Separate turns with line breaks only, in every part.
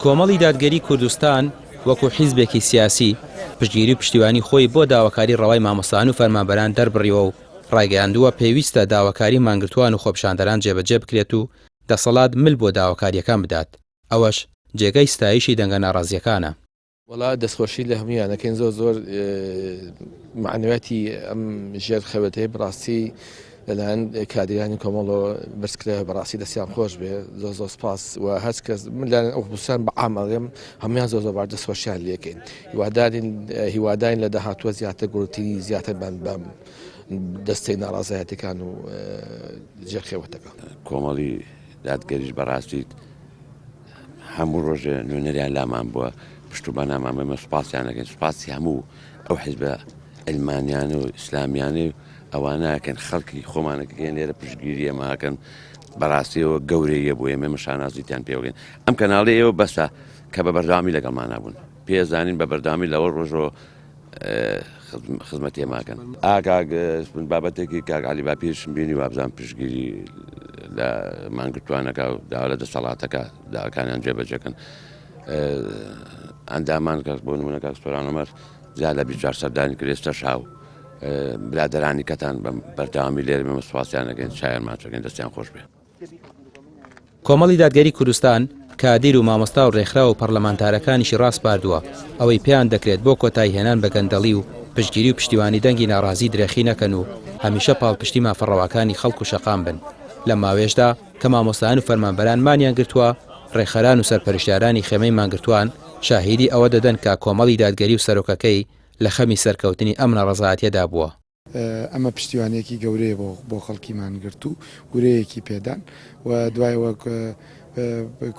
کۆمەڵی دادگەری کوردستان وەکو حیزبێکی سیاسی پشتگیری و پشتیوانی خۆی بۆ داواکاری ڕەوای مامۆستایان و فەرمانبەران دەربڕیەوە و ڕایگەیاندووە پێویستە داواکاری مانگرتووان و خۆپیشاندەران جێبەجێ بکرێت و دەسەڵات مل بۆ داواکاریەکان بدات. ئەوەش جێگەی ستایشی دەنگە ناڕازیەکانە.
وڵا دەستخۆشی لە هەمویانەکەین زۆر معنوێتی ئەم ژێر خەوەتەیە بڕاستی لەلایەن کادرانی کۆمەڵەوە برسکرێ بەڕاستی دەستیان خۆش بێ زۆر سپاس و هەچ کەس من لەلایەن ئەو خصوصان بە عامەڵێم هەمویان زۆر بار دەستخۆشیان لێکەین هیوادارین لە داهاتووە زیاتر گورتترین زیاتر بەم دەستەی ناڕازایەتەکان و ژێر خێوەتەکە.
کۆمەڵی دادگەریش بەڕاستی هەموو ڕۆژێ نوێنەریان لامان بووە پشتوبانامان بەمە سوپاسیانەکەین سوپاسی هەموو ئەو حیزبە ئەلمانیان و ئیسلامیانی ئەوانەکەن خەڵکی خۆمانەکەن لێرە پشتگیری ئەماکەن بەڕاستیەوە گەورەیە بۆ ئێمە مەشانازیتیان پێوەگەین. ئەم کەناڵی ئێوە بەسە کە بە بەرداوامی لەگەڵمان نبوون پێزانین بە بەرداوامی لەوە ڕۆژەوە خزمەتی ئێماکەن. بابەتێکی کاک عەلی باپیرشم بینی وابزان پشتگیری لە مانگرتوانەکە و داوا لە دەسەڵاتەکە داواکانیان جێبەجێکەن. ئەندامان کەس بۆ نمونە کاک سوپۆران عومەر زیاد لە 24 سەردانی کرێستە شاو برادەرانی کەتان بەرداوامی لێرە مەمە سوپاسیانەکەین شایان ماچەکەین دەستیان خۆش بێ.
کۆمەڵی دادگەری کوردستان کادیر و مامۆستا و ڕێکخرا و پەرلەمانتارەکانیشی ڕاست پاردووە ئەوەی پێیان دەکرێت بۆ کۆتایی هێنان بە گەندەڵی و پشتگیری و پشتیوانی دەنگی ناڕازی درێخی نەکەن و هەمیشە پاڵپشتی مافەڕەوەکانی خەڵک و شەقام بن. لە ماوێشدا کە مامۆستایان و فەرمانبەران مانیان گرتووە ڕێخەران و سەرپەرشتیارانی خێمەی مانگرتووان شاهیدی ئەوە دەدەن کە کۆمەڵی دادگەری و سەرۆکەکەی لە خەمی سەرکەوتنی ئەم ناڕەزایەتیەدا بووە.
ئەمە پشتیوانێکی گەورەیە بۆ خەڵکی مانگرت و گورەیەکی پێدان و دوایەوە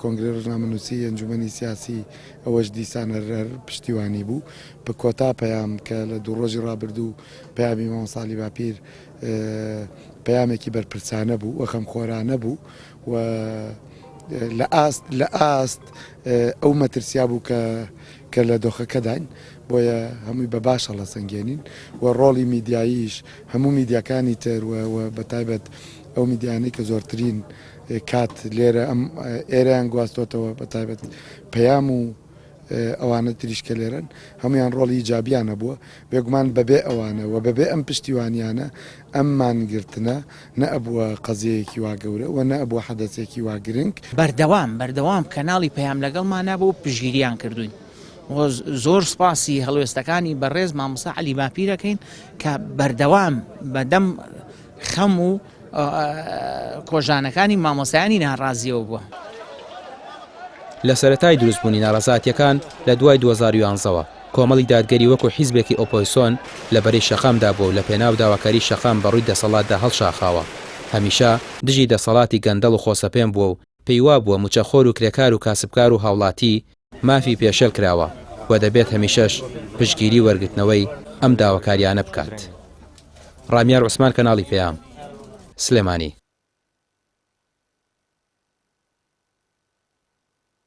کۆنگرێ ڕۆژنامەنووسی ئەنجومەنی سیاسی ئەوەش دیسانە پشتیوانی بوو بە کۆتا پەیام کە لە دوو ڕۆژی ڕابردوو پەیامی مامۆستا باپیر پەیامێکی بەرپرسانە بوو و خەمخۆرانە بوو و لە ئاست ئەو مەترسیا بوو کە لە دۆخەکەداین بۆیە هەمووی بە باشە لە سنگێنین و ڕۆڵی میدیاییش هەموو میدیاکانی تر و بەتایبەت ئەو میدیانەی کە زۆرترین کات لێرە ئەم ئێرەیان گواستۆتەوە بەتایبەت پەیام و ئەوانە تریشکە لێرن هەمویان ڕۆڵی ئیجابیانە بووە بێگومان بەبێ ئەوانە و بەبێ ئەم پشتیوانیانە ئەم مانگرتنە نەئەبووە قەزەیەکی وا گەورە و نەئەبووە حەدەسێکی وا گرنگ.
بەردەوام کەناڵی پەیام لەگەڵمانە بۆ پشتگیریان کردوین. زۆر سپاسی هەڵوێستەکانی بەڕێز مامۆستا عەلی باپیرەکەین کە بەردەوام بەدەم خەم و کۆژانەکانی مامۆستایانی ناڕازیەوە بووە.
لە سەرەتای دروستبوونی ناڕەزایەتیەکان لە دوای 2011ەوە کۆمەڵی دادگەری وەکو حیزبێکی ئۆپۆزیسیۆن لە بەرەی شەقامدا بوو لە پێناو داواکاری شەقام بەڕووی دەسەڵاتدا هەڵشاخاوە. هەمیشە دژی دەسەڵاتی گەندەڵ و خۆسەپێن بووە و پێی وا بووە موچەخۆر و کرێکار و کاسبکار و هاوڵاتی مافی پێشێل کراوە و دەبێت هەمیشەش پشتگیری وەرگرتنەوەی ئەم داواکاریانە بکات. ڕامیار عوسمان کەناڵی پەیام سلێمانی.